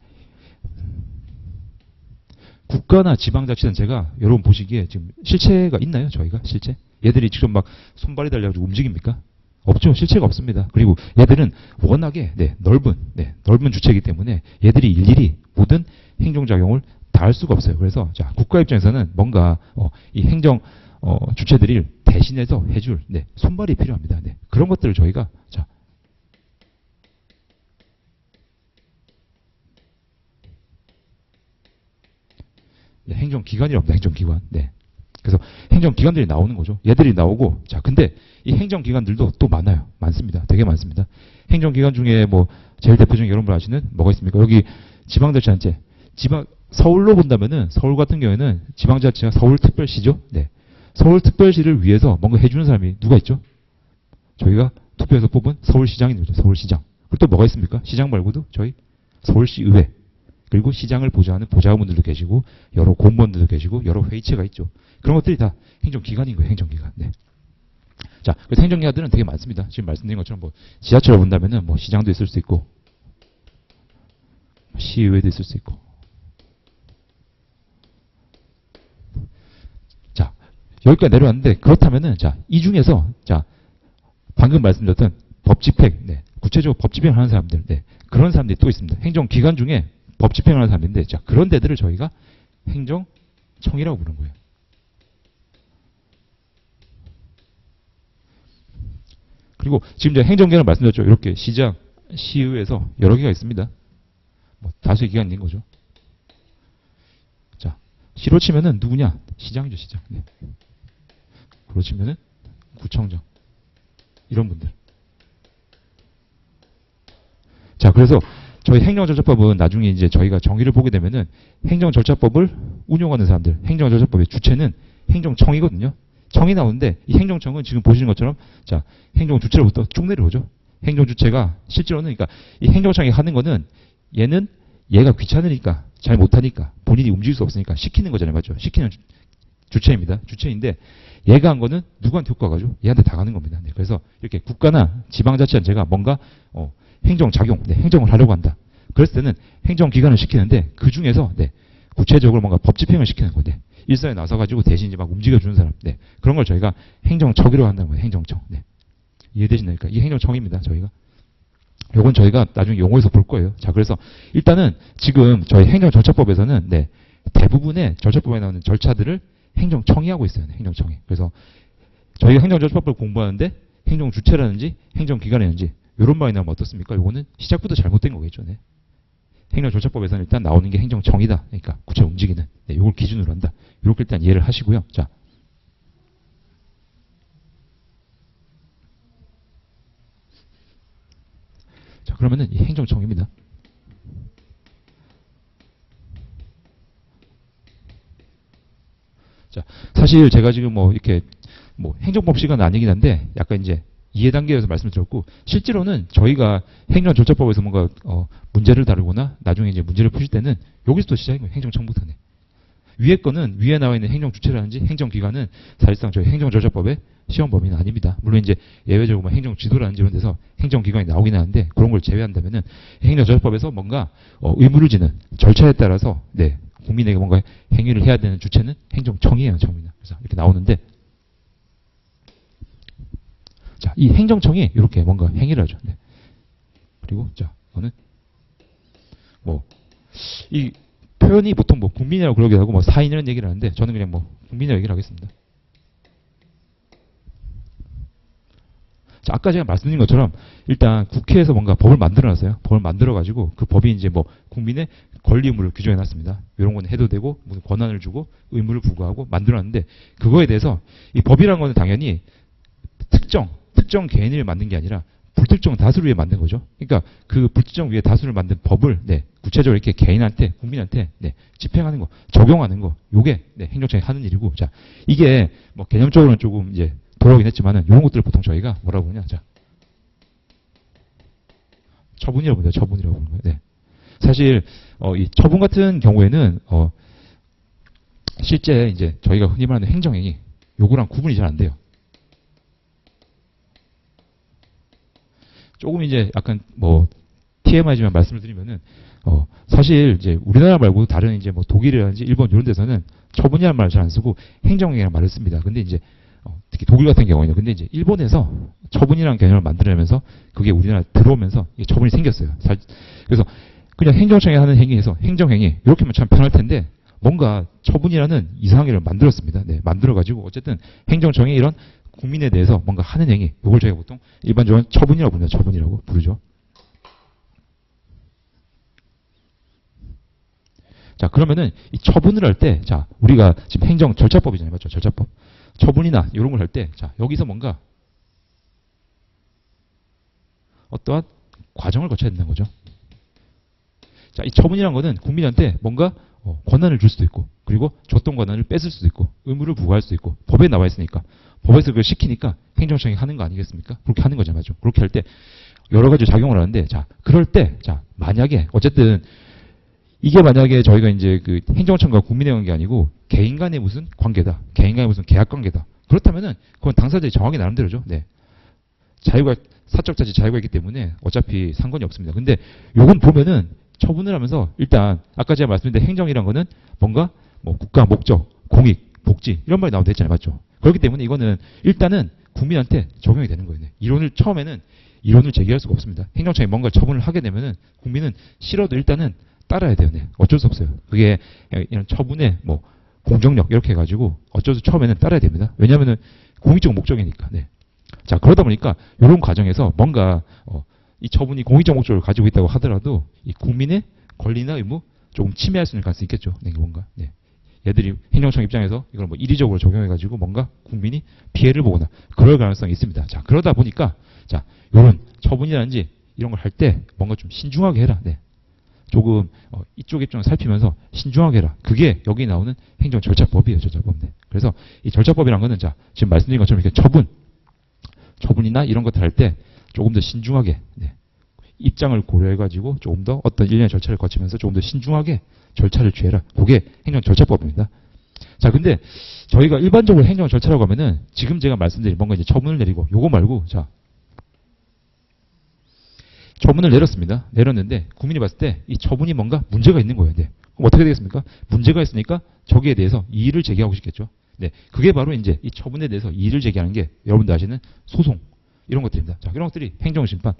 국가나 지방자치단체가 여러분 보시기에 지금 실체가 있나요? 저희가 실체? 얘들이 직접 막 손발이 달려가지고 움직입니까? 없죠. 실체가 없습니다. 그리고 얘들은 워낙에 넓은 주체이기 때문에 얘들이 일일이 모든 행정작용을 다 할 수가 없어요. 그래서 자, 국가 입장에서는 뭔가 이 행정 주체들이 대신해서 해줄 손발이 필요합니다. 네, 그런 것들을 저희가 자, 네, 행정기관이랍니다. 행정기관. 네. 그래서 행정기관들이 나오는 거죠. 얘들이 나오고, 자, 근데 이 행정기관들도 또 많아요. 많습니다. 되게 많습니다. 행정기관 중에 뭐, 제일 대표적인 여러분 아시는 뭐가 있습니까? 여기 지방자치단체. 서울로 본다면은, 서울 같은 경우에는 지방자치가 서울특별시죠. 네. 서울특별시를 위해서 뭔가 해주는 사람이 누가 있죠? 저희가 투표해서 뽑은 서울시장인 거죠. 서울시장. 그리고 또 뭐가 있습니까? 시장 말고도 저희 서울시의회. 그리고 시장을 보좌하는 보좌관분들도 계시고 여러 공무원들도 계시고 여러 회의체가 있죠. 그런 것들이 다 행정기관인 거예요. 행정기관. 네. 자, 그래서 행정기관들은 되게 많습니다. 지금 말씀드린 것처럼 뭐 지자체를 본다면은 뭐 시장도 있을 수 있고 시의회도 있을 수 있고. 자, 여기까지 내려왔는데 그렇다면은 자, 이 중에서 자, 방금 말씀드렸던 법 집행, 네. 구체적으로 법 집행을 하는 사람들, 네. 그런 사람들이 또 있습니다. 행정기관 중에 법 집행을 하는 사람인데, 자, 그런 데들을 저희가 행정청이라고 부르는 거예요. 그리고 지금 제가 행정기관을 말씀드렸죠. 이렇게 시장, 시의회에서 여러 개가 있습니다. 뭐 다수의 기관인 거죠. 자, 시로 치면은 누구냐? 시장이죠, 시장. 네. 그로 치면은 구청장. 이런 분들. 자, 그래서 저희 행정절차법은 나중에 이제 저희가 정의를 보게 되면은 행정절차법을 운용하는 사람들, 행정절차법의 주체는 행정청이거든요. 청이 나오는데 이 행정청은 지금 보시는 것처럼 자, 행정주체로부터 쭉 내려오죠. 행정주체가 실제로는 그러니까 이 행정청이 하는 거는 얘가 귀찮으니까 잘 못하니까 본인이 움직일 수 없으니까 시키는 거잖아요. 맞죠? 시키는 주체입니다. 주체인데 얘가 한 거는 누구한테 효과가 가죠? 얘한테 다 가는 겁니다. 네, 그래서 이렇게 국가나 지방자치단체가 뭔가 행정작용, 네, 행정을 하려고 한다. 그랬을 때는 행정기관을 시키는데 그 중에서 네, 구체적으로 뭔가 법 집행을 시키는 건데 일선에 나서가지고 대신 이제 막 움직여주는 사람, 네, 그런 걸 저희가 행정청이라고 한다는 거예요. 행정청. 네. 이해되시나요? 이게 행정청입니다. 저희가. 요건 저희가 나중에 용어에서 볼 거예요. 자, 그래서 일단은 지금 저희 행정절차법에서는 네, 대부분의 절차법에 나오는 절차들을 행정청이 하고 있어요. 네, 행정청이. 그래서 저희가 행정절차법을 공부하는데 행정주체라든지 행정기관이라든지 이런 말이 나오면 어떻습니까? 요거는 시작부터 잘못된 거겠죠. 네. 행정절차법에서는 일단 나오는 게 행정청이다. 그러니까 구체로 움직이는. 네, 요걸 기준으로 한다. 이렇게 일단 이해를 하시고요. 자. 자, 그러면은 이 행정청입니다. 자, 사실 제가 지금 뭐 이렇게 뭐 행정법 시간은 아니긴 한데 약간 이제 이해 단계에서 말씀을 드렸고 실제로는 저희가 행정절차법에서 뭔가 문제를 다루거나 나중에 이제 문제를 푸실 때는 여기서부터 시작인 거예요. 행정청부터네. 위에 거는 위에 나와 있는 행정주체라든지 행정기관은 사실상 저희 행정절차법의 시험 범위는 아닙니다. 물론 이제 예외적으로 뭐 행정지도라든지 이런 데서 행정기관이 나오긴 하는데 그런 걸 제외한다면은 행정절차법에서 뭔가 의무를 지는 절차에 따라서 네, 국민에게 뭔가 행위를 해야 되는 주체는 행정청이에요. 청입니다. 그래서 이렇게 나오는데 자, 이 행정청이 이렇게 뭔가 행위를 하죠. 네. 그리고 자, 이거는 뭐 이 표현이 보통 뭐 국민이라고 그러기도 하고 뭐 사인이라는 얘기를 하는데 저는 그냥 뭐 국민이라고 얘기를 하겠습니다. 자, 아까 제가 말씀드린 것처럼 일단 국회에서 뭔가 법을 만들어놨어요. 법을 만들어가지고 그 법이 이제 뭐 국민의 권리 의무를 규정해놨습니다. 이런 건 해도 되고 무슨 권한을 주고 의무를 부과하고 만들어놨는데 그거에 대해서 이 법이라는 거는 당연히 특정 개인을 만든 게 아니라 불특정 다수를 위해 만든 거죠. 그러니까 그 불특정 위해 다수를 만든 법을 구체적으로 이렇게 개인한테 국민한테 집행하는 거, 적용하는 거, 요게 행정청이 하는 일이고, 자 이게 뭐 개념적으로는 조금 이제 돌아오긴 했지만은 이런 것들을 보통 저희가 뭐라고 하냐, 자 처분이라고 합니다. 처분이라고 하는 거예요. 네. 사실 이 처분 같은 경우에는 실제 이제 저희가 흔히 말하는 행정행위 요거랑 구분이 잘 안 돼요. 조금 이제 약간 뭐 TMI지만 말씀을 드리면은 사실 이제 우리나라 말고 다른 이제 뭐 독일이라든지 일본 이런 데서는 처분이라는 말을 잘 안 쓰고 행정행위라는 말을 씁니다. 근데 이제 특히 독일 같은 경우에는 근데 이제 일본에서 처분이라는 개념을 만들어내면서 그게 우리나라 들어오면서 이게 처분이 생겼어요. 그래서 그냥 행정청이 하는 행위에서 행정행위 이렇게 하면 참 편할 텐데 뭔가 처분이라는 이상한 걸 만들었습니다. 네, 만들어가지고 어쨌든 행정청이 이런 국민에 대해서 뭔가 하는 행위, 이걸 저희가 보통 일반적으로 처분이라고 부릅니다. 처분이라고 부르죠. 자, 그러면은 이 처분을 할 때, 자, 우리가 지금 행정 절차법이잖아요. 맞죠? 절차법. 처분이나 이런 걸 할 때, 자, 여기서 뭔가 어떠한 과정을 거쳐야 된다는 거죠. 자, 이 처분이라는 거는 국민한테 뭔가 권한을 줄 수도 있고, 그리고 줬던 권한을 뺏을 수도 있고, 의무를 부과할 수도 있고, 법에 나와 있으니까, 법에서 그걸 시키니까 행정청이 하는 거 아니겠습니까? 그렇게 하는 거잖아요. 맞죠? 그렇게 할 때 여러 가지 작용을 하는데, 자, 그럴 때, 자, 만약에, 어쨌든, 이게 만약에 저희가 이제 그 행정청과 국민의 관계 아니고, 개인 간의 무슨 관계다. 개인 간의 무슨 계약 관계다. 그렇다면은, 그건 당사자의 정하기 나름대로죠. 네. 사적 자치 자유가 있기 때문에 어차피 상관이 없습니다. 근데 요건 보면은, 처분을 하면서 일단 아까 제가 말씀드린 행정이란 거는 뭔가 뭐 국가 목적, 공익, 복지 이런 말이 나오고 했잖아요. 맞죠? 그렇기 때문에 이거는 일단은 국민한테 적용이 되는 거예요. 처음에는 이론을 제기할 수가 없습니다. 행정청이 뭔가 처분을 하게 되면은 국민은 싫어도 일단은 따라야 돼요. 네. 어쩔 수 없어요. 그게 이런 처분의 뭐 공정력 이렇게 해가지고 어쩔 수 처음에는 따라야 됩니다. 왜냐하면은 공익적 목적이니까. 네. 자, 그러다 보니까 이런 과정에서 뭔가 이 처분이 공익적 목적을 가지고 있다고 하더라도 이 국민의 권리나 의무 조금 침해할 수 있는 가능성이 있겠죠. 네, 뭔가. 네. 얘들이 행정청 입장에서 이걸 뭐 이리적으로 적용해가지고 뭔가 국민이 피해를 보거나 그럴 가능성이 있습니다. 자, 그러다 보니까 자, 요런 처분이라든지 이런 걸 할 때 뭔가 좀 신중하게 해라. 네. 조금 이쪽 입장을 살피면서 신중하게 해라. 그게 여기 나오는 행정 절차법이에요. 절차법. 네. 그래서 이 절차법이란 거는 자, 지금 말씀드린 것처럼 이렇게 처분이나 이런 것들 할 때 조금 더 신중하게 입장을 고려해가지고 조금 더 어떤 일련의 절차를 거치면서 조금 더 신중하게 절차를 취해라. 그게 행정 절차법입니다. 자, 근데 저희가 일반적으로 행정 절차라고 하면은 지금 제가 말씀드린 뭔가 이제 처분을 내리고 요거 말고 자, 처분을 내렸습니다. 내렸는데 국민이 봤을 때 이 처분이 뭔가 문제가 있는 거예요. 네. 그럼 어떻게 되겠습니까? 문제가 있으니까 저기에 대해서 이의를 제기하고 싶겠죠. 네. 그게 바로 이제 이 처분에 대해서 이의를 제기하는 게 여러분들 아시는 소송 이런 것들입니다. 자, 이런 것들이 행정심판.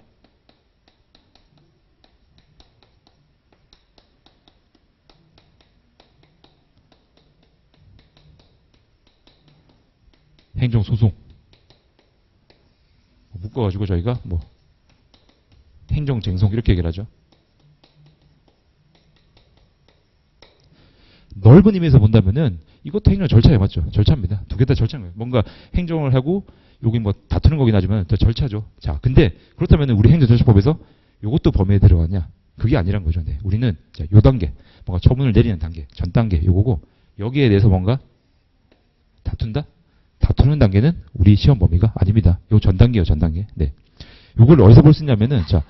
행정소송. 묶어가지고 저희가 뭐 행정쟁송 이렇게 얘기를 하죠. 넓은 의미에서 본다면은 이것도 행정 절차에 맞죠. 절차입니다. 두 개 다 절차인 거예요. 뭔가 행정을 하고 여기 뭐 다투는 거긴 하지만 더 절차죠. 자, 근데 그렇다면 우리 행정절차법에서 이것도 범위에 들어가냐? 그게 아니란 거죠. 네. 우리는 자, 요 단계, 뭔가 처분을 내리는 단계, 전 단계 요거고 여기에 대해서 뭔가 다툰다? 다투는 단계는 우리 시험 범위가 아닙니다. 요 전 단계요, 전 단계. 네. 요걸 어디서 볼 수 있냐면은 자,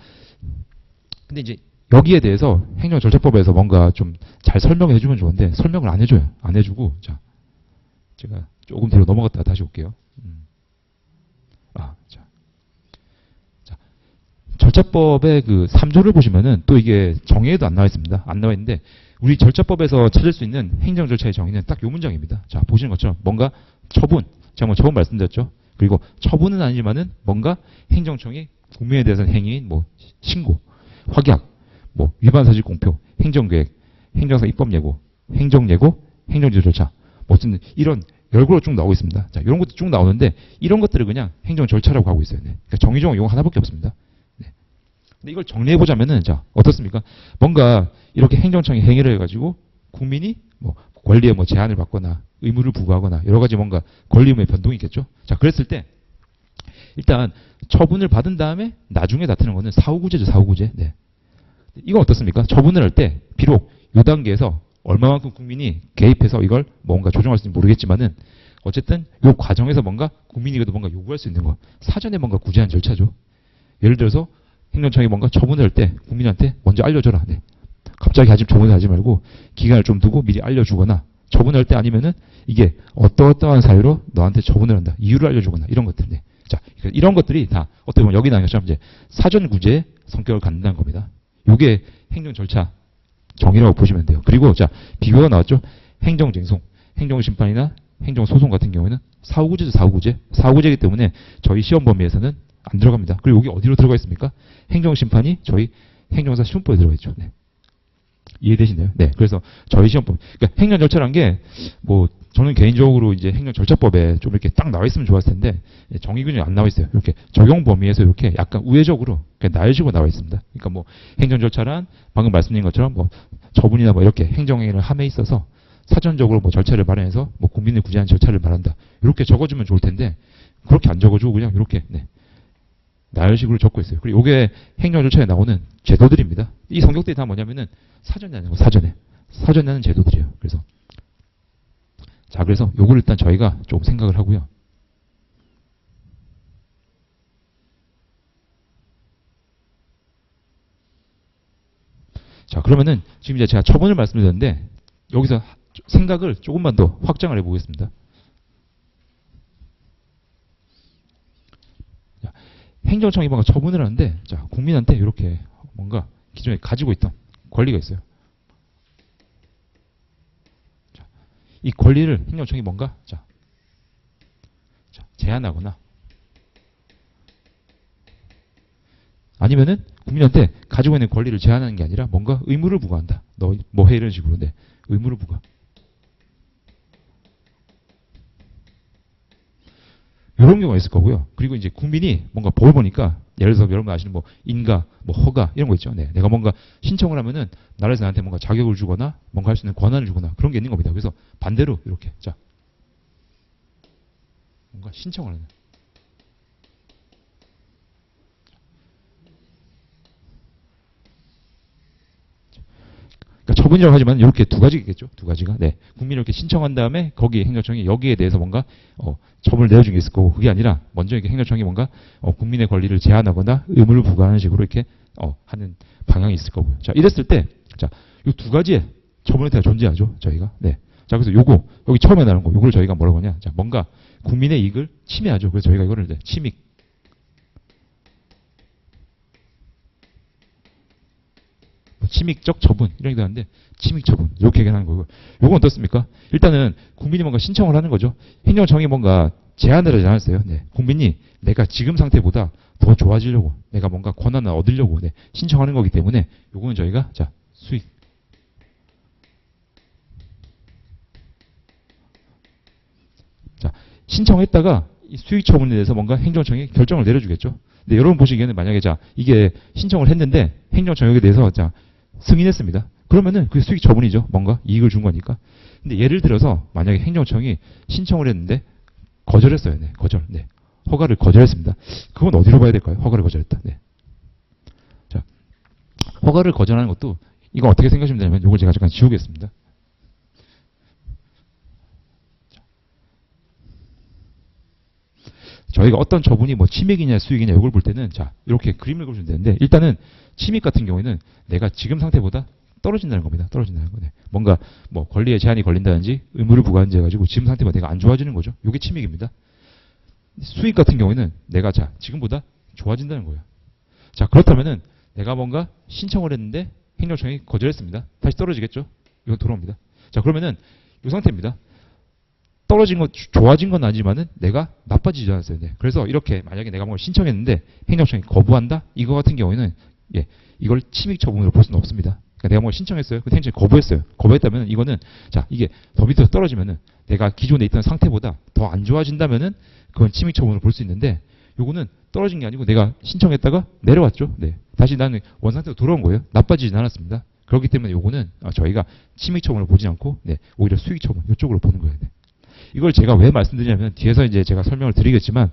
근데 이제 여기에 대해서 행정절차법에서 뭔가 좀 잘 설명해 주면 좋은데 설명을 안 해줘요. 안 해주고 자, 제가 조금 뒤로 넘어갔다가 다시 올게요. 자, 절차법의 그 3조를 보시면은 또 이게 정의에도 안 나와 있습니다. 안 나와 있는데 우리 절차법에서 찾을 수 있는 행정 절차의 정의는 딱 요 문장입니다. 자, 보시는 것처럼 뭔가 처분, 제가 뭐 처분 말씀드렸죠. 그리고 처분은 아니지만은 뭔가 행정청이 국민에 대해서는 행위인 뭐 신고, 확약, 뭐 위반 사실 공표, 행정계획, 행정사 입법 예고, 행정예고, 행정지도 절차, 뭐 어쨌든 이런 열고로 쭉 나오고 있습니다. 자, 이런 것도 쭉 나오는데 이런 것들을 그냥 행정 절차라고 하고 있어요. 네. 그러니까 정의조항 이거 하나밖에 없습니다. 네. 근데 이걸 정리해 보자면은 자, 어떻습니까? 뭔가 이렇게 행정청이 행위를 해가지고 국민이 뭐 권리에 뭐 제한을 받거나 의무를 부과하거나 여러 가지 뭔가 권리 의무의 변동이 있겠죠. 자, 그랬을 때 일단 처분을 받은 다음에 나중에 나타나는 거는 사후구제죠, 사후구제. 네. 이건 어떻습니까? 처분을 할 때 비록 이 단계에서 얼마만큼 국민이 개입해서 이걸 뭔가 조정할지는 모르겠지만은 어쨌든 이 과정에서 뭔가 국민이 그래도 뭔가 요구할 수 있는 거 사전에 뭔가 구제한 절차죠. 예를 들어서 행정청이 뭔가 처분을 할 때 국민한테 먼저 알려줘라. 네. 갑자기 처분을 하지 말고 기간을 좀 두고 미리 알려주거나 처분할 때 아니면은 이게 어떠어떠한 사유로 너한테 처분을 한다. 이유를 알려주거나 이런 것들. 네. 자, 이런 것들이 다 어떻게 보면 여기 나온 것처럼 이제 사전 구제의 성격을 갖는다는 겁니다. 이게 행정 절차 정의라고 보시면 돼요. 그리고 자, 비교가 나왔죠. 행정쟁송, 행정심판이나 행정소송 같은 경우에는 사후구제죠, 사후구제. 사후구제이기 때문에 저희 시험 범위에서는 안 들어갑니다. 그리고 여기 어디로 들어가 있습니까? 행정심판이 저희 행정사 시험법에 들어가 있죠. 네. 이해되시나요? 네. 그래서 저희 시험법, 그러니까 행정 절차란 게 뭐 저는 개인적으로 이제 행정 절차법에 좀 이렇게 딱 나와 있으면 좋았을 텐데 정의 규정이 안 나와 있어요. 이렇게 적용 범위에서 이렇게 약간 우회적으로 나열식으로 나와 있습니다. 그러니까 뭐 행정 절차란 방금 말씀드린 것처럼 뭐 처분이나 뭐 이렇게 행정행위를 함에 있어서 사전적으로 뭐 절차를 마련해서 뭐 국민을 구제하는 절차를 말한다. 이렇게 적어주면 좋을 텐데 그렇게 안 적어주고 그냥 이렇게 네. 나열식으로 적고 있어요. 그리고 이게 행정 절차에 나오는 제도들입니다. 이 성격들이 다 뭐냐면은 사전에 하는 거, 사전에 하는 제도들이에요. 그래서 자, 그래서 요걸 일단 저희가 좀 생각을 하고요. 자, 그러면은 지금 이제 제가 처분을 말씀드렸는데 여기서 생각을 조금만 더 확장을 해보겠습니다. 자, 행정청이 뭔가 처분을 하는데 자, 국민한테 이렇게 뭔가 기존에 가지고 있던 권리가 있어요. 자, 이 권리를 행정청이 뭔가 자, 제한하거나 아니면은 국민한테 가지고 있는 권리를 제한하는 게 아니라 뭔가 의무를 부과한다. 너 뭐 해 이런 식으로 네. 의무를 부과. 이런 경우가 있을 거고요. 그리고 이제 국민이 뭔가 법을 보니까 예를 들어서 여러분 아시는 뭐 인가, 뭐 허가 이런 거 있죠. 네. 내가 뭔가 신청을 하면은 나라에서 나한테 뭔가 자격을 주거나 뭔가 할 수 있는 권한을 주거나 그런 게 있는 겁니다. 그래서 반대로 이렇게 자 뭔가 신청을 하는. 그러니까 처분이라고 하지만 이렇게 두 가지겠죠. 두 가지가. 네. 국민이 이렇게 신청한 다음에 거기 행정청이 여기에 대해서 뭔가 처분을 내려준 게 있을 거고 그게 아니라 먼저 이렇게 행정청이 뭔가 국민의 권리를 제한하거나 의무를 부과하는 식으로 이렇게 하는 방향이 있을 거고요. 자, 이랬을 때 자, 이 두 가지의 처분 형태가 존재하죠. 저희가. 네. 자, 그래서 요거 여기 처음에 나오는 거 요걸 저희가 뭐라고 하냐? 자, 뭔가 국민의 이익을 침해하죠. 그래서 저희가 이거를 이제 침익 침익적 처분 이런 게 되는데 침익 처분 이렇게 얘기하는 거고 요건 어떻습니까? 일단은 국민이 뭔가 신청을 하는 거죠. 행정청이 뭔가 제안을 하지 않았어요. 네. 국민이 내가 지금 상태보다 더 좋아지려고 내가 뭔가 권한을 얻으려고 네. 신청하는 거기 때문에 요거는 저희가 자 수익 자 신청했다가 이 수익 처분에 대해서 뭔가 행정청이 결정을 내려주겠죠. 근데 여러분 보시기에는 만약에 자 이게 신청을 했는데 행정청 여기에 대해서 자 승인했습니다. 그러면은 그게 수익 처분이죠. 뭔가 이익을 준 거니까. 근데 예를 들어서 만약에 행정청이 신청을 했는데 거절했어요. 네, 거절. 네. 허가를 거절했습니다. 그건 어디로 봐야 될까요? 허가를 거절했다. 네. 자, 허가를 거절하는 것도 이거 어떻게 생각하시면 되냐면 이걸 제가 잠깐 지우겠습니다. 저희가 어떤 처분이 뭐 침익이냐 수익이냐 이걸 볼 때는 자 이렇게 그림을 그려주면 되는데 일단은 침익 같은 경우에는 내가 지금 상태보다 떨어진다는 겁니다. 떨어진다는 거네. 뭔가 뭐 권리에 제한이 걸린다든지 의무를 부과한지 해가지고 지금 상태보다 내가 안 좋아지는 거죠. 이게 침익입니다. 수익 같은 경우에는 내가 자 지금보다 좋아진다는 거예요. 자 그렇다면은 내가 뭔가 신청을 했는데 행정청이 거절했습니다. 다시 떨어지겠죠. 이건 돌아옵니다. 자 그러면은 이 상태입니다. 떨어진 건 좋아진 건 아니지만은 내가 나빠지지 않았어요. 네. 그래서 이렇게 만약에 내가 뭔가 신청했는데 행정청이 거부한다? 이거 같은 경우에는 예, 이걸 침익 처분으로 볼 수는 없습니다. 그러니까 그러니까 내가 뭐 신청했어요. 근데 행정이 거부했어요. 거부했다면 이거는 자 이게 더 밑으로 떨어지면은 내가 기존에 있던 상태보다 더 안 좋아진다면은 그건 침입 처분을 볼 수 있는데 요거는 떨어진 게 아니고 내가 신청했다가 내려왔죠. 네. 다시 나는 원상태로 돌아온 거예요. 나빠지진 않았습니다. 그렇기 때문에 요거는 저희가 침입 처분을 보지 않고 네, 오히려 수익 처분 이쪽으로 보는 거예요. 네. 이걸 제가 왜 말씀드리냐면 뒤에서 이제 제가 설명을 드리겠지만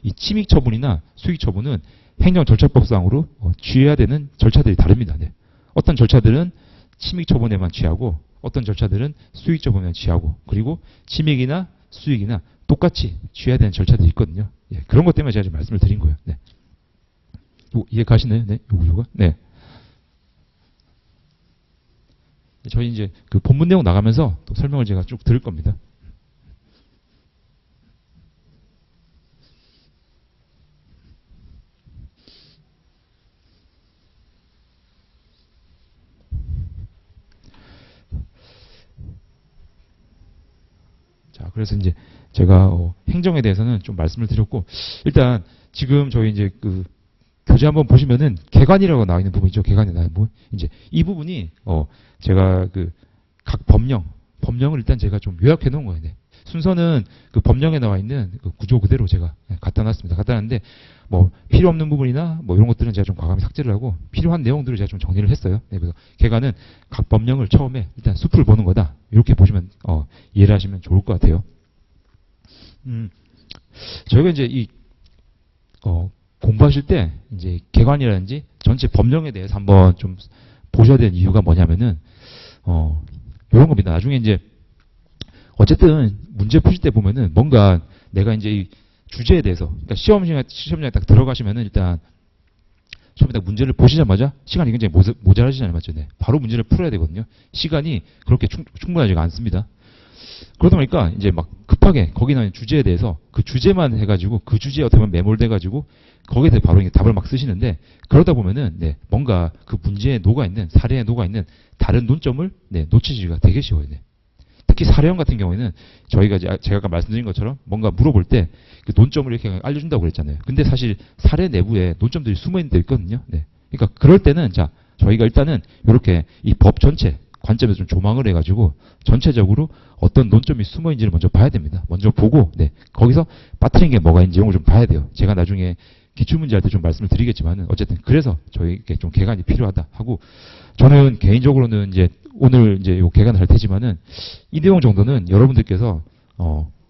이 침입 처분이나 수익 처분은 행정절차법상으로 취해야 되는 절차들이 다릅니다. 네. 어떤 절차들은 침입 처분에만 취하고 어떤 절차들은 수익 처분에만 취하고 그리고 침입이나 수익이나 똑같이 취해야 되는 절차들이 있거든요. 예, 그런 것 때문에 제가 지금 말씀을 드린 거예요. 네. 이해 가시나요? 네. 요거. 네. 저희 이제 그 본문 내용 나가면서 또 설명을 제가 쭉 들을 겁니다. 자, 그래서 이제 제가 행정에 대해서는 좀 말씀을 드렸고 일단 지금 저희 이제 그 교재 한번 보시면은 개관이라고 나와 있는 부분이죠. 개관이 나와 있는 부분. 이제 이 부분이 제가 그 각 법령을 일단 제가 좀 요약해 놓은 거예요. 네. 순서는 그 법령에 나와 있는 그 구조 그대로 제가 갖다 놨습니다. 갖다 놨는데 뭐 필요 없는 부분이나 뭐 이런 것들은 제가 좀 과감히 삭제를 하고 필요한 내용들을 제가 좀 정리를 했어요. 네, 그래서 개관은 각 법령을 처음에 일단 숲을 보는 거다. 이렇게 보시면 이해를 하시면 좋을 것 같아요. 저희가 이제 이 공부하실 때 이제 개관이라든지 전체 법령에 대해서 한번 좀 보셔야 되는 이유가 뭐냐면은 이런 겁니다. 나중에 이제 어쨌든 문제 푸실 때 보면은 뭔가 내가 이제 이 주제에 대해서 그러니까 시험장에 딱 들어가시면은 일단 처음에 딱 문제를 보시자마자 시간이 굉장히 모자라시잖아요, 맞죠? 네. 바로 문제를 풀어야 되거든요. 시간이 그렇게 충분하지가 않습니다. 그러다 보니까 이제 막 급하게 거기 나오는 주제에 대해서 그 주제만 해가지고 그 주제에 어떻게 보면 매몰돼가지고 거기에 대해 바로 답을 막 쓰시는데 그러다 보면은 네, 뭔가 그 문제에 녹아있는 사례에 녹아있는 다른 논점을 네, 놓치기가 되게 쉬워요. 네. 특히 사례형 같은 경우에는 저희가 제가 아까 말씀드린 것처럼 뭔가 물어볼 때 그 논점을 이렇게 알려준다고 그랬잖아요. 근데 사실 사례 내부에 논점들이 숨어있는 데 있거든요. 네. 그러니까 그럴 때는 자 저희가 일단은 이렇게 이 법 전체 관점에서 좀 조망을 해가지고 전체적으로 어떤 논점이 숨어있는지를 먼저 봐야 됩니다. 먼저 보고 네, 거기서 빠뜨린 게 뭐가 있는지 이런 걸 좀 봐야 돼요. 제가 나중에 기출문제 할 때 좀 말씀을 드리겠지만은 어쨌든 그래서 저희에게 좀 개관이 필요하다 하고 저는 개인적으로는 이제 오늘 이제 요 개관을 할 테지만은 이 내용 정도는 여러분들께서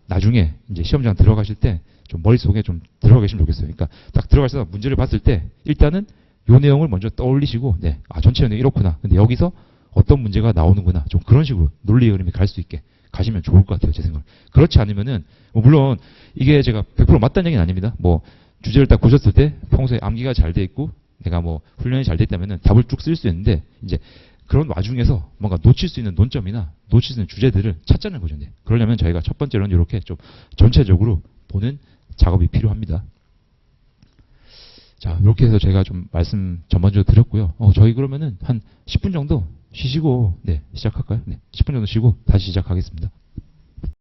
나중에 이제 시험장 들어가실 때 좀 머릿속에 좀 들어가 계시면 좋겠어요. 그러니까 딱 들어가서 문제를 봤을 때 일단은 요 내용을 먼저 떠올리시고 네, 아 전체 내용이 이렇구나. 근데 여기서 어떤 문제가 나오는구나. 좀 그런 식으로 논리의 흐름이 갈 수 있게 가시면 좋을 것 같아요. 제 생각. 그렇지 않으면은 물론 이게 제가 100% 맞다는 얘기는 아닙니다. 뭐 주제를 딱 보셨을 때 평소에 암기가 잘 돼 있고 내가 뭐 훈련이 잘 돼 있다면은 답을 쭉 쓸 수 있는데 이제 그런 와중에서 뭔가 놓칠 수 있는 논점이나 놓칠 수 있는 주제들을 찾자는 거죠. 네. 그러려면 저희가 첫 번째로는 이렇게 좀 전체적으로 보는 작업이 필요합니다. 자, 이렇게 해서 제가 좀 말씀 전반적으로 드렸고요. 저희 그러면은 한 10분 정도 쉬시고 네, 시작할까요? 네. 10분 정도 쉬고 다시 시작하겠습니다.